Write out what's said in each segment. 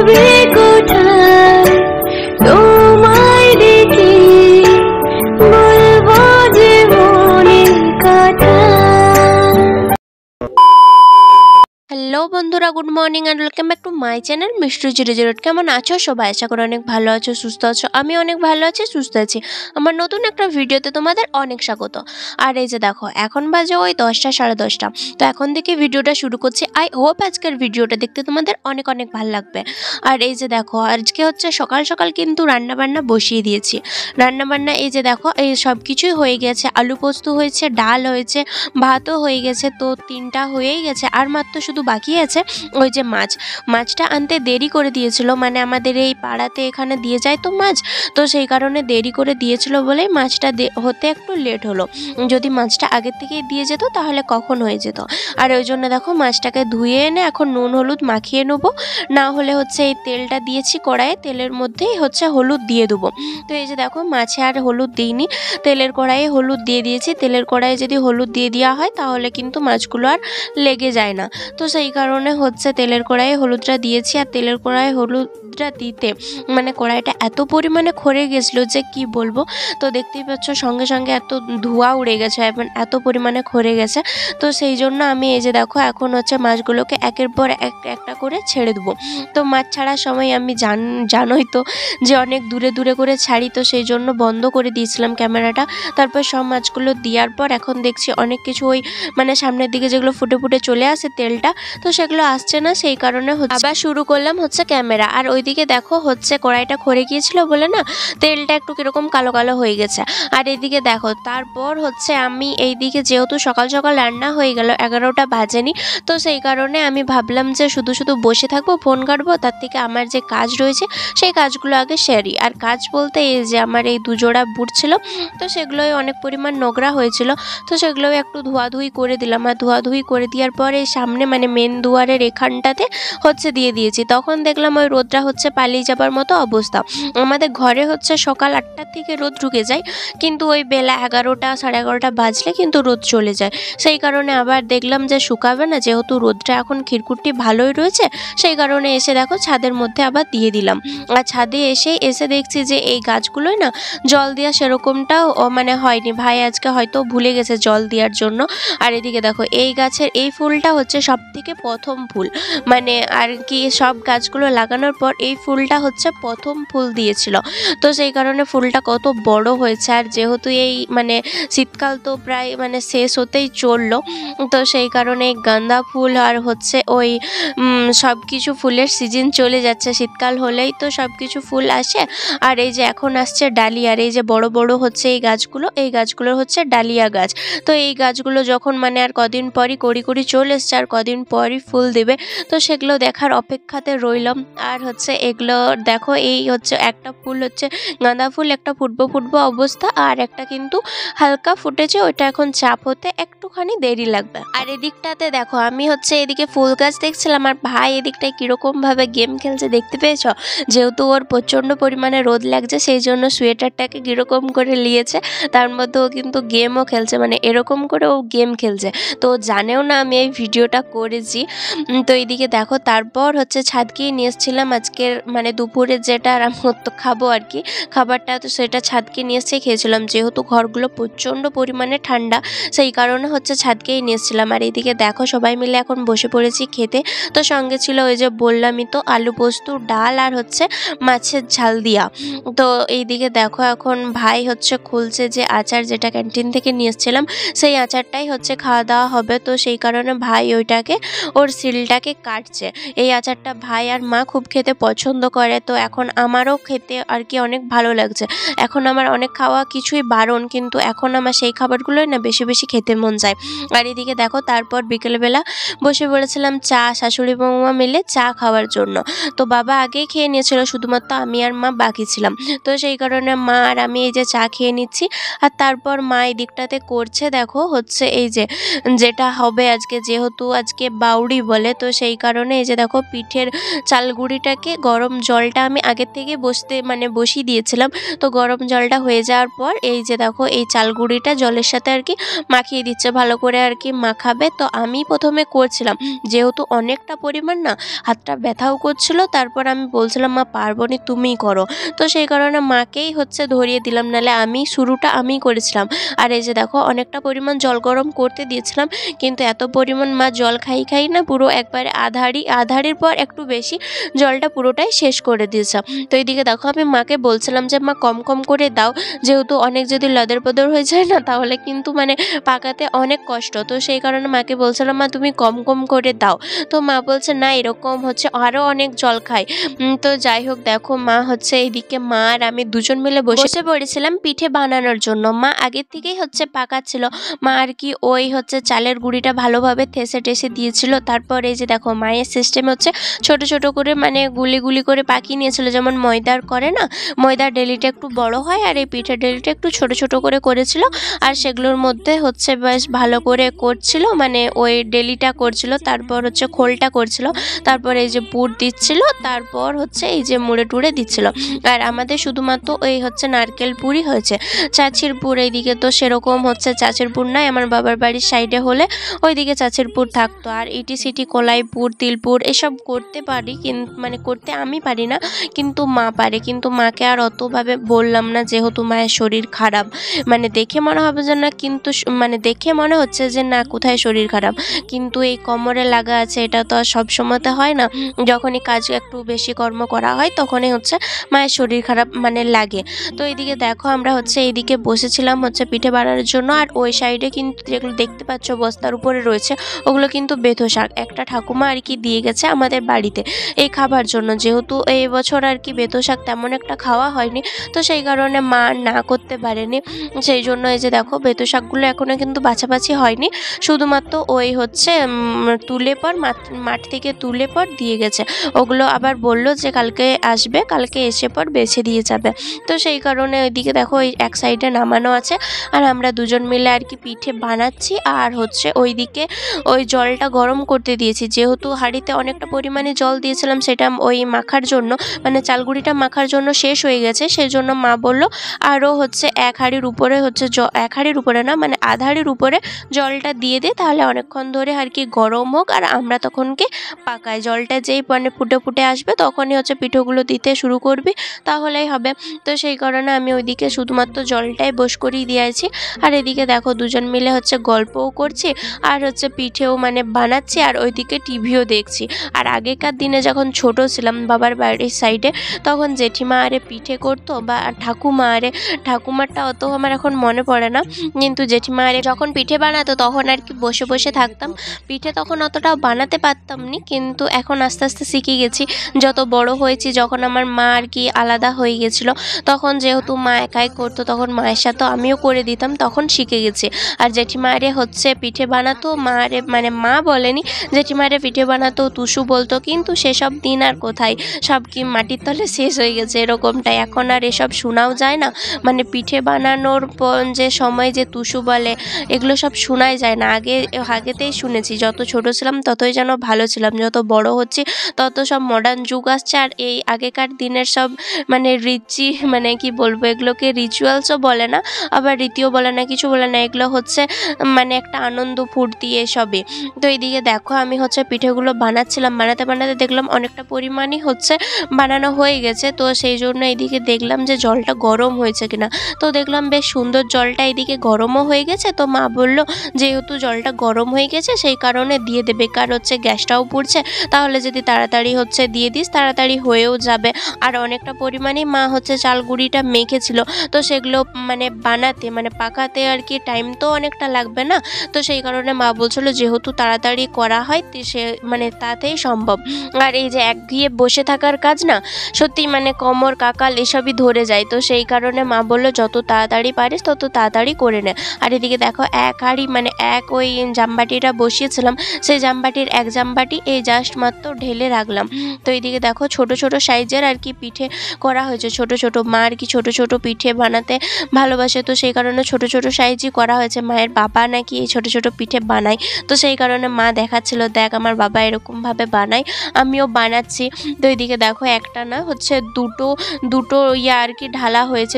রবে কোথায় তোমায় দেখে বলবো যে মনের কথা। হ্যালো বন্ধুরা, good morning and welcome back to my channel Mishtu 008। কেমন আছো সবাই? আশা করি অনেক ভালো আছো, সুস্থ আছো। আমি অনেক ভালো আছি, সুস্থ আছি। আমার নতুন একটা ভিডিওতে তোমাদের অনেক স্বাগত। আর এই যে দেখো, এখন বাজে ওই 10টা 10:30। তো এখন থেকে ভিডিওটা শুরু করছি। আই হোপ আজকের ভিডিওটা দেখতে তোমাদের অনেক অনেক ভালো লাগবে। আর এই যে দেখো, আজকে হচ্ছে সকাল সকাল কিন্তু রান্নাবান্না বসিয়ে দিয়েছি। রান্নাবান্না এই যে দেখো, এই সব কিছুই হয়ে গেছে। আলু পোস্ত হয়েছে, ডাল হয়েছে, ভাতও হয়ে গেছে। তো 3টা হয়েই গেছে। আর মাত্র শুধু বাকি আছে ওই যে মাছটা আনতে দেরি করে দিয়েছিল, মানে আমাদের এই পাড়াতে এখানে দিয়ে যায় তো মাছ, তো সেই কারণে দেরি করে দিয়েছিল বলেই মাছটা হতে একটু লেট হলো। যদি মাছটা আগের থেকেই দিয়ে যেত তাহলে কখন হয়ে যেত। আর ওই জন্য দেখো মাছটাকে ধুয়ে এনে এখন নুন হলুদ মাখিয়ে নেবো, না হলে হচ্ছে এই তেলটা দিয়েছি কড়াইয়ে, তেলের মধ্যেই হচ্ছে হলুদ দিয়ে দেবো। তো এই যে দেখো, মাছে আর হলুদ দিইনি, তেলের কড়াইয়ে হলুদ দিয়ে দিয়েছি। তেলের কড়াইয়ে যদি হলুদ দিয়ে দেওয়া হয় তাহলে কিন্তু মাছগুলো আর লেগে যায় না। তো সেই কারণে হচ্ছে তেলের কড়াইয়ে হলুদটা দিয়েছি। আর তেলের কড়াইয়ে হলুদটা দিতে মানে কড়াইটা এত পরিমাণে খড়ে গেছিলো যে কি বলবো। তো দেখতেই পাচ্ছ সঙ্গে সঙ্গে এত ধোঁয়া উড়ে গেছে, এবং এত পরিমাণে খড়ে গেছে। তো সেই জন্য আমি এই যে দেখো এখন হচ্ছে মাছগুলোকে একের পর একটা করে ছেড়ে দেবো। তো মাছ ছাড়ার সময় আমি জানোই তো যে অনেক দূরে দূরে করে ছাড়ি, তো সেই জন্য বন্ধ করে দিয়েছিলাম ক্যামেরাটা। তারপর সব মাছগুলো দেওয়ার পর এখন দেখছি অনেক কিছু ওই মানে সামনের দিকে যেগুলো ফুটে ফুটে চলে আসে তেলটা, তো সেগুলো আসছে না। সেই কারণে আবার শুরু করলাম হচ্ছে ক্যামেরা। আর ওইদিকে দেখো হচ্ছে কড়াইটা খড়ে গিয়েছিল বলে না তেলটা একটু কিরকম কালো কালো হয়ে গেছে। আর এইদিকে দেখো, তারপর হচ্ছে আমি এইদিকে যেহেতু সকাল সকাল রান্না হয়ে গেল, 11টা বাজেনি, তো সেই কারণে আমি ভাবলাম যে শুধু শুধু বসে থাকবো ফোন কাটবো, তার থেকে আমার যে কাজ রয়েছে সেই কাজগুলো আগে সেরি। আর কাজ বলতে এই যে আমার এই দুজোড়া বুট ছিল, তো সেগুলোই অনেক পরিমাণ নোংরা হয়েছিল, তো সেগুলোই একটু ধোয়াধুয়ি করে দিলাম। আর ধোয়াধুয়ি করে দেওয়ার পরে সামনে মানে মেন দুয়ারের এখানটাতে হচ্ছে দিয়ে দিয়েছি। তখন দেখলাম ওই রোদটা হচ্ছে পালিয়ে যাবার মতো অবস্থা। আমাদের ঘরে হচ্ছে সকাল 8টার থেকে রোদ ঢুকে যায়, কিন্তু ওই বেলা 11টা 11:30 বাজলে কিন্তু রোদ চলে যায়। সেই কারণে আবার দেখলাম যে শুকাবে না, যেহেতু রোদটা এখন খিরকুট্টি ভালোই রয়েছে, সেই কারণে এসে দেখো ছাদের মধ্যে আবার দিয়ে দিলাম। আর ছাদে এসে দেখছি যে এই গাছগুলোই না জল দেওয়া সেরকমটাও মানে হয়নি। ভাই আজকে হয়তো ভুলে গেছে জল দেওয়ার জন্য। আর এদিকে দেখো, এই গাছের এই ফুলটা হচ্ছে সব থেকে প্রথম ফুল, মানে আর কি সব গাছগুলো লাগানোর পর এই ফুলটা হচ্ছে প্রথম ফুল দিয়েছিল। তো সেই কারণে ফুলটা কত বড় হয়েছে। আর যেহেতু এই মানে শীতকাল তো প্রায় মানে শেষ হতেই চললো, তো সেই কারণে গাঁদা ফুল আর হচ্ছে ওই সব কিছু ফুলের সিজন চলে যাচ্ছে। শীতকাল হলেই তো সব কিছু ফুল আসে। আর এই যে এখন আসছে ডালিয়া, আর এই যে বড় বড় হচ্ছে এই গাছগুলো হচ্ছে ডালিয়া গাছ। তো এই গাছগুলো যখন মানে আর কদিন পরই কড়ি চলে এসছে, আর কদিন পরই ফুল দেবে, তো সেগুলো দেখার অপেক্ষাতে রইলাম। আর হচ্ছে এগুলো দেখো, এই হচ্ছে একটা ফুল হচ্ছে গাঁদা ফুল, একটা ফুটবো অবস্থা, আর একটা কিন্তু হালকা ফুটেছে, ওইটা এখন চাপ হতে একটুখানি দেরি লাগবে। আর এদিকটাতে দেখো, আমি হচ্ছে এদিকে ফুল গাছ দেখছিলাম, আর ভাই এদিকটায় কিরকম ভাবে গেম খেলছে দেখতে পেয়েছ। যেহেতু ওর প্রচণ্ড পরিমাণে রোদ লাগছে, সেই জন্য সোয়েটারটাকে কিরকম করে নিয়েছে, তার মধ্যে ও কিন্তু গেমও খেলছে, মানে এরকম করে ও গেম খেলছে। তো জানেও না আমি এই ভিডিওটা করেছি। তো এইদিকে দেখো, তারপর হচ্ছে ছাদকেই নিয়ে এসেছিলাম আজকের মানে দুপুরে যেটা খাবো আর কি খাবারটা, তো সেটা ছাদকে নিয়ে এসে খেয়েছিলাম। যেহেতু ঘরগুলো প্রচণ্ড পরিমাণে ঠান্ডা, সেই কারণে হচ্ছে ছাদকেই নিয়ে এসেছিলাম। আর এইদিকে দেখো, সবাই মিলে এখন বসে পড়েছি খেতে। তো সঙ্গে ছিল ওই যে বললামই তো আলু পোস্ত, ডাল, আর হচ্ছে মাছের ঝাল দিয়া। তো এইদিকে দেখো, এখন ভাই হচ্ছে খুলছে যে আচার, যেটা ক্যান্টিন থেকে নিয়ে এসেছিলাম, সেই আচারটাই হচ্ছে খাওয়া দাওয়া হবে। তো সেই কারণে ভাই ওইটাকে ওর সিলটাকে কাটছে। এই আচারটা ভাই আর মা খুব খেতে পছন্দ করে, তো এখন আমারও খেতে আর কি অনেক ভালো লাগছে। এখন আমার অনেক খাওয়া কিছুই বারণ, কিন্তু এখন আমার সেই খাবারগুলোই না বেশি বেশি খেতে মন যায়। আর এদিকে দেখো, তারপর বিকেলবেলা বসে পড়েছিলাম চা, শাশুড়ি বৌমা মিলে চা খাওয়ার জন্য। তো বাবা আগেই খেয়ে নিয়েছিল, শুধুমাত্র আমি আর মা বাকি ছিলাম। তো সেই কারণে মা আর আমি এই যে চা খেয়ে নিচ্ছি। আর তারপর মা এই দিকটাতে করছে দেখো হচ্ছে এই যে যেটা হবে আজকে, যেহেতু আজকে বাউড়ি বলে, তো সেই কারণে এই যে দেখো পিঠের চালগুড়িটাকে গরম জলটা আমি আগের থেকে বসিয়ে দিয়েছিলাম। তো গরম জলটা হয়ে যাওয়ার পর এই যে দেখো এই চাল গুঁড়িটা জলের সাথে আর কি মাখিয়ে দিচ্ছে, ভালো করে আর কি মাখাবে। তো আমি প্রথমে করছিলাম, যেহেতু অনেকটা পরিমাণ না হাতটা ব্যথাও করছিল। তারপর আমি বলছিলাম মা পারবো না, তুমিই করো। তো সেই কারণে মাকেই ধরিয়ে দিলাম, নাহলে শুরুটা আমিই করেছিলাম। আর এই যে দেখো অনেকটা পরিমাণ জল গরম করতে দিয়েছিলাম, কিন্তু এত পরিমাণ মা জল খাই না পুরো একবারে আধারের পর একটু বেশি জলটা পুরোটাই শেষ করে দিয়েছে। তো এইদিকে দেখো আমি মাকে বলছিলাম যে মা কম কম করে দাও, যেহেতু অনেক যদি লদর পদর হয়ে যায় না তাহলে কিন্তু পাকাতে অনেক কষ্ট। তো সেই কারণে মাকে বলছিলাম মা তুমি কম কম করে দাও। তো মা বলছে না এরকম আরও অনেক জল খায়। তো যাই হোক দেখো মা এইদিকে মা আর আমি দুজন মিলে বসে পড়েছিলাম পিঠে বানানোর জন্য। মা আগের থেকেই পাকাচ্ছিল। মা আর কি ওই চালের গুঁড়িটা ভালোভাবে ঠেসে ঠেসে দিয়েছিল। তারপর এই যে দেখো মায়ের সিস্টেম ছোট ছোট করে গুলি গুলি করে পাকিয়ে নিয়েছিল, যেমন ময়দার করে না, ময়দার ডেলিটা একটু বড় হয় আর এই পিঠের ডেলিটা একটু ছোট ছোট করে করেছিল। আর সেগুলোর মধ্যে বেশ ভালো করে করছিল, ওই ডেলিটা করছিল, তারপর খোলটা করছিল, তারপর এই যে পুর দিচ্ছিল, তারপর এই যে মুড়ে টুড়ে দিচ্ছিল। আর আমাদের শুধুমাত্র ওই নারকেল পুরই হয়েছে, চাচির পুর এইদিকে তো সেরকম চাচির পুর নাই। আমার বাবার বাড়ির সাইডে হলে ওইদিকে চাচির পুর থাকতো। আর ইটি সিটি কলাই পুর তিলপুর এসব করতে পারি, কিন্তু করতে আমি পারি না, কিন্তু মা পারে। কিন্তু মাকে আর অতভাবে বললাম না, যেহেতু মায়ের শরীর খারাপ। দেখে মনে হবে যে না, কিন্তু দেখে মনে হচ্ছে যে না কোথায় শরীর খারাপ, কিন্তু এই কোমরে লাগা আছে, এটা তো আর সবসময়তে হয় না। যখনই কাজ একটু বেশি কর্ম করা হয় তখনই মায়ের শরীর খারাপ লাগে। তো এইদিকে দেখো আমরা এইদিকে বসেছিলাম পিঠে বানানোর জন্য। আর ওই সাইডে কিন্তু যেগুলো দেখতে পাচ্ছ বস্তার উপরে রয়েছে, ওগুলো কিন্তু বেথো শাক। একটা ঠাকুমা আর কি দিয়ে গেছে আমাদের বাড়িতে এই খাবার জন্য, যেহেতু এই বছর আর কি বেথো শাক তেমন একটা খাওয়া হয়নি, তো সেই কারণে মা না করতে পারেনি। সেই জন্য এই যে দেখো বেথো শাকগুলো এখনো কিন্তু বাছাবাছি হয়নি, শুধুমাত্র ওই তুলে পর মাঠ থেকে তুলে পর দিয়ে গেছে। ওগুলো আবার বলল যে কালকে আসবে, কালকে এসে পর বেছে দিয়ে যাবে। তো সেই কারণে ওইদিকে দেখো ওই এক সাইডে নামানো আছে, আর আমরা দুজন মিলে আর কি পিঠে বানাচ্ছি। আর ওইদিকে ওই জলটা গরম করতে দিয়েছি, যেহেতু হাঁড়িতে অনেকটা পরিমাণে জল দিয়েছিলাম, সেটা ওই মাখার জন্য চালগুড়িটা মাখার জন্য শেষ হয়ে গেছে। সেই জন্য মা বলল আরও এক হাঁড়ির উপরে এক হাঁড়ির উপরে না আধা হাঁড়ির উপরে জলটা দিয়ে দে, তাহলে অনেকক্ষণ ধরে আর কি গরম হোক, আর আমরা তখনকে পাকাই। জলটা যেই ফুটে ফুটে আসবে তখনই পিঠেগুলো দিতে শুরু করবি, তাহলেই হবে। তো সেই কারণে আমি ওইদিকে শুধুমাত্র জলটাই বস করিয়ে দিয়েছি। আর এদিকে দেখো দুজন মিলে গল্পও করছি, আর পিঠেও বানাচ্ছি, আর ওইদিকে টিভিও দেখছি। আর আগেকার দিনে যখন ছোট ছিলাম বাবার বাড়ির সাইডে, তখন জেঠিমা আরে পিঠে করতো, বা ঠাকুমারটা অত আমার এখন মনে পড়ে না, কিন্তু জেঠিমা আরে যখন পিঠে বানাতো তখন আর কি বসে বসে থাকতাম। পিঠে তখন অতটাও বানাতে পারতাম না, কিন্তু এখন আস্তে আস্তে শিখে গেছি। যত বড় হয়েছি, যখন আমার মা আর কি আলাদা হয়ে গেছিলো, তখন যেহেতু মা একাই করতো, তখন মায়ের সাথে আমিও করে দিতাম, তখন শিখে গেছি। আর জেঠিমারে পিঠে বানাতো, মা বলেনি, জেঠিমারে পিঠে বানাতো, টুসু বলতো, কিন্তু সেসব দিন আর কোথায়, সব কি মাটির তলে শেষ হয়ে গেছে এরকমটাই। এখন আর এসব শোনাও যায় না, পিঠে বানানোর যে সময় যে টুসু বলে, এগুলো সব শোনাই যায় না। আগেতেই শুনেছি, যত ছোট ছিলাম ততই যেন ভালো ছিলাম, যত বড় হচ্ছি তত সব মডার্ন যুগ আসছে। আর এই আগেকার দিনের সব রীতি কি বলবো, এগুলোকে রিচুয়ালসও বলে না, আবার রীতিও বলে না, কিছু বলে না, এগুলো একটা আনন্দ ফুর্তি এসবই। তো এইদিকে দেখো আমি পিঠেগুলো বানাচ্ছিলাম, বানাতে বানাতে দেখলাম অনেকটা পরিমাণই বানানো হয়ে গেছে। তো সেই জন্য এইদিকে দেখলাম যে জলটা গরম হয়েছে কিনা, তো দেখলাম বেশ সুন্দর জলটা এইদিকে গরমও হয়ে গেছে। তো মা বলল যেহেতু জলটা গরম হয়ে গেছে সেই কারণে দিয়ে দেবে, কার গ্যাসটাও পুড়ছে, তাহলে যদি তাড়াতাড়ি দিয়ে দিস তাড়াতাড়ি হয়েও যাবে। আর অনেকটা পরিমাণেই মা চাল গুঁড়িটা মেখেছিল, তো সেগুলো বানাতে পাকাতে আর কি টাইম তো অনেকটা লাগবে না। তো সেই কারণে মা বলছিল যেহেতু তাড়াতাড়ি করা হয় সে তাতেই সম্ভব। আর এই যে একঘেয়ে বসে থাকার কাজ না, সত্যি কোমর কাকাল এসবই ধরে যায়। তো সেই কারণে মা বললো যত তাড়াতাড়ি পারিস তত তাড়াতাড়ি করে নে। আর এদিকে দেখো এক হাঁড়ি ওই জামবাটিটা বসিয়েছিলাম, সেই জামবাটির এক জামবাটি এই জাস্ট মাত্র ঢেলে রাখলাম। তো এইদিকে দেখো ছোট ছোট সাইজের আর কি পিঠে করা হয়েছে, ছোট ছোট। মা আর কি ছোট ছোট পিঠে বানাতে ভালোবাসে, তো সেই কারণে ছোট ছোট সাইজই করা হয়েছে। মায়ের বাবা নাকি এই ছোট ছোট পিঠে বানায়, তো সেই কারণে মা দেখাচ্ছিল দেখ আমার বাবা এরকমভাবে বানায়, আমিও বানাচ্ছি। তো এইদিকে দেখো একটা না হচ্ছে দুটো দুটো ইয়ে আর কি ঢালা হয়েছে,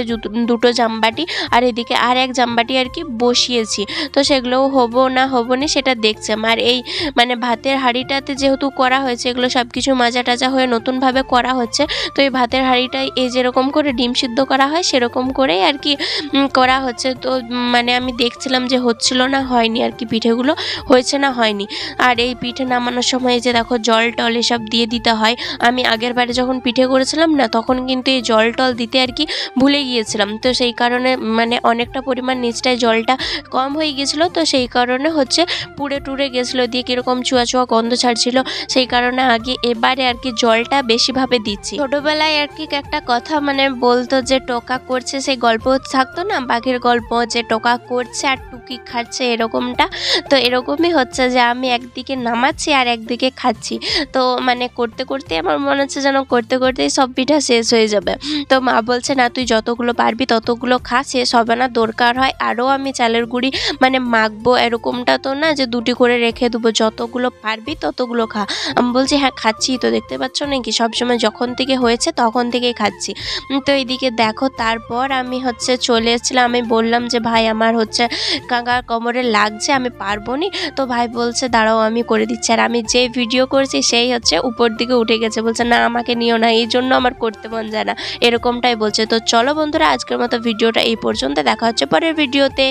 দুটো জামবাটি, আর এদিকে আর এক জামবাটি আর কি বসিয়েছি। তো সেগুলোও হবো না হবো না সেটা দেখছিলাম। আর এই মানে ভাতের হাঁড়িটাতে যেহেতু করা হয়েছে, এগুলো সব কিছু মাজা টাজা হয়ে নতুনভাবে করা হচ্ছে। তো এই ভাতের হাঁড়িটাই এই যেরকম করে ডিম সিদ্ধ করা হয় সেরকম করেই আর কি করা হচ্ছে। তো মানে আমি দেখছিলাম যে হচ্ছিল না হয়নি আর কি, পিঠেগুলো হয়েছে না হয়নি। আর এই পিঠে নামানোর সময় যে দেখো জল টল এসব দিয়ে দিতে হয়। আমি আগের বারে যখন পিঠে করেছিলাম না, তখন কিন্তু এই জল টল দিতে আর কি ভুলে গিয়েছিলাম। তো সেই কারণে মানে অনেকটা পরিমাণ নিচটায় জলটা কম হয়ে গিয়েছিলো। তো সেই কারণে হচ্ছে পুড়ে টুড়ে গেছিলো, দিয়ে কীরকম চুয়া চুয়া গন্ধ ছাড়ছিল। সেই কারণে আগে এবারে আর কি জলটা বেশিভাবে দিচ্ছি। ছোটোবেলায় আর কি একটা কথা মানে বলতো যে টোকা করছে, সেই গল্প থাকতো না, বাঘের গল্প, যে টোকা করছে আর টুকি খাচ্ছে এরকমটা। তো এরকমই হচ্ছে যে আমি একদিকে নামাচ্ছি আর একদিকে খাচ্ছি। তো মানে করতে করতে আমার মনে হচ্ছে যেন করতে করতেই সব পিঠা শেষ হয়ে যাবে। তো মা বলছে না তুই যতগুলো পারবি ততগুলো খা, শেষ হবে না, দরকার হয় আরও আমি চালের গুঁড়ি মানে মাখবো, এরকমটা তো না যে দুটি করে রেখে দেবো, যতগুলো পারবি ততগুলো খা। আমি বলছি হ্যাঁ খাচ্ছি তো, দেখতে পাচ্ছ নাকি সবসময় যখন থেকে হয়েছে তখন থেকেই খাচ্ছি। তো এইদিকে দেখো তারপর আমি হচ্ছে চলে এসেছিলাম। আমি বললাম যে ভাই আমার হচ্ছে কাঁকার কোমরে লাগছে, আমি পারবো নি। তো ভাই বলছে দাঁড়াও আমি করে দিচ্ছি। আর আমি যে ভিডিও করছি সেই হচ্ছে উপর দিকে উঠে গেছে, বলছে না আমাকে নিও না, এই জন্য আমার করতে মন যায় না, এরকমটাই বলছে। তো চলো বন্ধুরা আজকের মতো ভিডিওটা এই পর্যন্ত, দেখা হচ্ছে পরের ভিডিওতে।